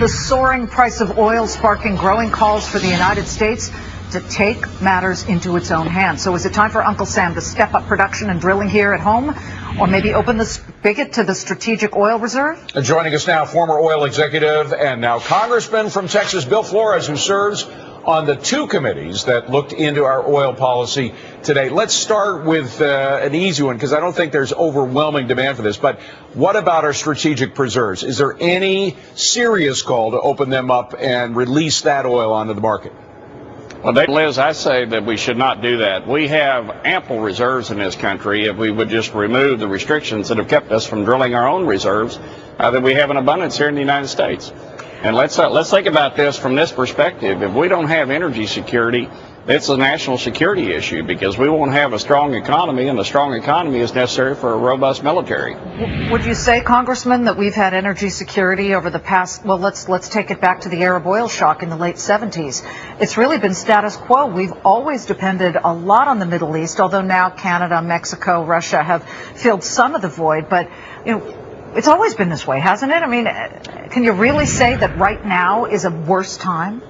the soaring price of oil sparking growing calls for the United States to take matters into its own hands. So is it time for Uncle Sam to step up production and drilling here at home, or maybe open the spigot to the strategic oil reserve? Joining us now, former oil executive and now Congressman from Texas, Bill Flores, who serves on the two committees that looked into our oil policy today. Let's start with an easy one, because I don't think there's overwhelming demand for this. But what about our strategic preserves? Is there any serious call to open them up and release that oil onto the market? Well, Liz, I say that we should not do that. We have ample reserves in this country. If we would just remove the restrictions that have kept us from drilling our own reserves, that we have an abundance here in the United States. And let's think about this from this perspective. If we don't have energy security, it's a national security issue, because we won't have a strong economy, and a strong economy is necessary for a robust military. Would you say, Congressman, that we've had energy security over the past, well, let's take it back to the Arab oil shock in the late 70s. It's really been status quo. We've always depended a lot on the Middle East, although now Canada, Mexico, Russia have filled some of the void. But, you know, it's always been this way, hasn't it? I mean, can you really say that right now is a worse time?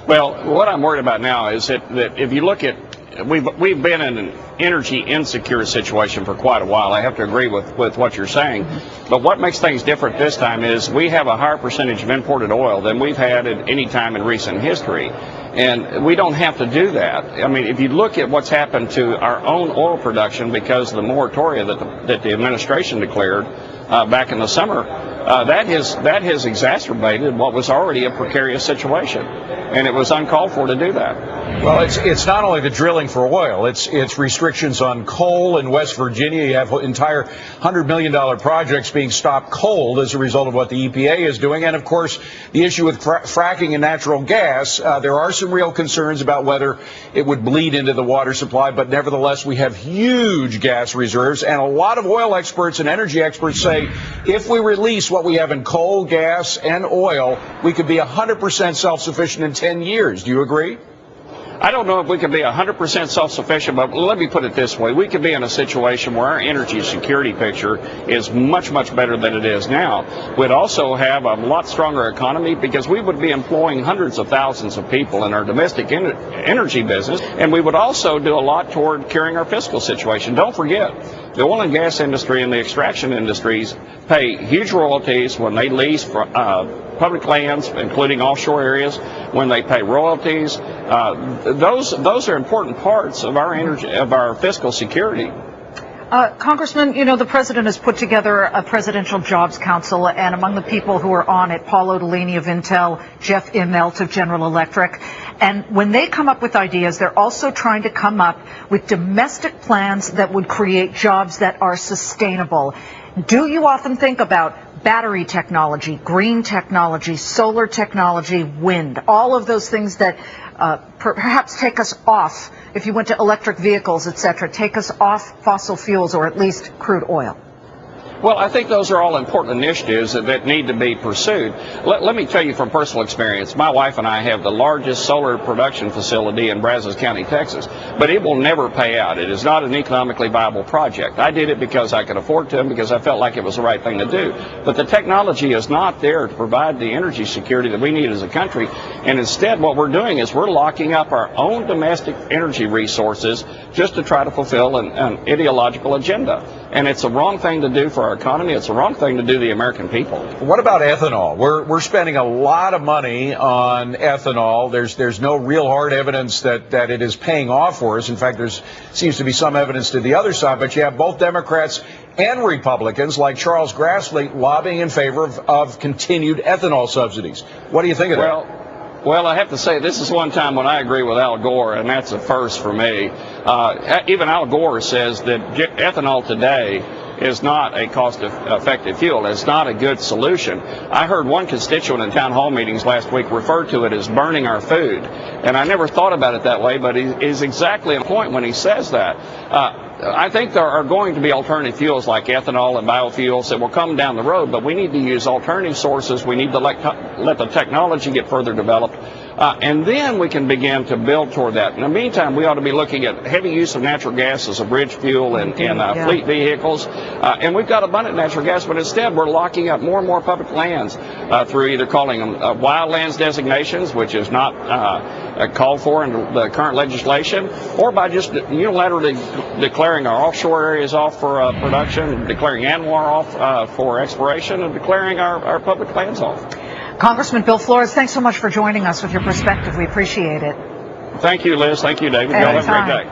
Well, what I'm worried about now is that if you look at, we've been in an energy insecure situation for quite a while. I have to agree with what you're saying. But what makes things different this time is we have a higher percentage of imported oil than we've had at any time in recent history. And we don't have to do that. I mean, if you look at what's happened to our own oil production because of the moratoria that the administration declared back in the summer, that has exacerbated what was already a precarious situation, and it was uncalled for to do that. Well, it's not only the drilling for oil, it's restrictions on coal in West Virginia. You have entire $100 million projects being stopped cold as a result of what the EPA is doing, and of course the issue with fracking and natural gas. There are some real concerns about whether it would bleed into the water supply, but nevertheless we have huge gas reserves, and a lot of oil experts and energy experts say if we release what we have in coal, gas, and oil, we could be 100% self-sufficient in 10 years. Do you agree? I don't know if we can be 100% self-sufficient, but let me put it this way. We could be in a situation where our energy security picture is much, much better than it is now. We'd also have a lot stronger economy, because we would be employing hundreds of thousands of people in our domestic energy business, and we would also do a lot toward curing our fiscal situation. Don't forget, the oil and gas industry and the extraction industries pay huge royalties when they lease public lands, including offshore areas, when they pay royalties. Those are important parts of our energy, of our fiscal security. Congressman, you know, the president has put together a presidential jobs council, and among the people who are on it, Paul Otellini of Intel, Jeff Immelt of General Electric. And when they come up with ideas, they're also trying to come up with domestic plans that would create jobs that are sustainable. Do you often think about battery technology, green technology, solar technology, wind, all of those things that perhaps take us off, if you went to electric vehicles, etc., take us off fossil fuels, or at least crude oil? Well, I think those are all important initiatives that need to be pursued. Let me tell you from personal experience, my wife and I have the largest solar production facility in Brazos County, Texas, but it will never pay out. It is not an economically viable project. I did it because I could afford to, and because I felt like it was the right thing to do. But the technology is not there to provide the energy security that we need as a country, and instead what we're doing is we're locking up our own domestic energy resources just to try to fulfill an ideological agenda. And it's the wrong thing to do for our economy. It's the wrong thing to do the American people. What about ethanol? We're spending a lot of money on ethanol. There's no real hard evidence that it is paying off for us. In fact, there seems to be some evidence to the other side. But you have both Democrats and Republicans, like Charles Grassley, lobbying in favor of continued ethanol subsidies. What do you think of that? Well, I have to say, this is one time when I agree with Al Gore, and that's a first for me. Even Al Gore says that ethanol today is not a cost-effective fuel. It's not a good solution. I heard one constituent in town hall meetings last week refer to it as burning our food, and I never thought about it that way, but he's exactly on point when he says that. I think there are going to be alternative fuels like ethanol and biofuels that will come down the road, but we need to use alternative sources. We need to let the technology get further developed, and then we can begin to build toward that. In the meantime, we ought to be looking at heavy use of natural gas as a bridge fuel in fleet vehicles, and we've got abundant natural gas, but instead we're locking up more and more public lands through either calling them wildlands designations, which is not called for in the current legislation, or by just unilaterally declaring our offshore areas off for production, declaring ANWR off for exploration, and declaring our public lands off. Congressman Bill Flores, thanks so much for joining us with your perspective. We appreciate it. Thank you, Liz. Thank you, David. Y'all have a great day.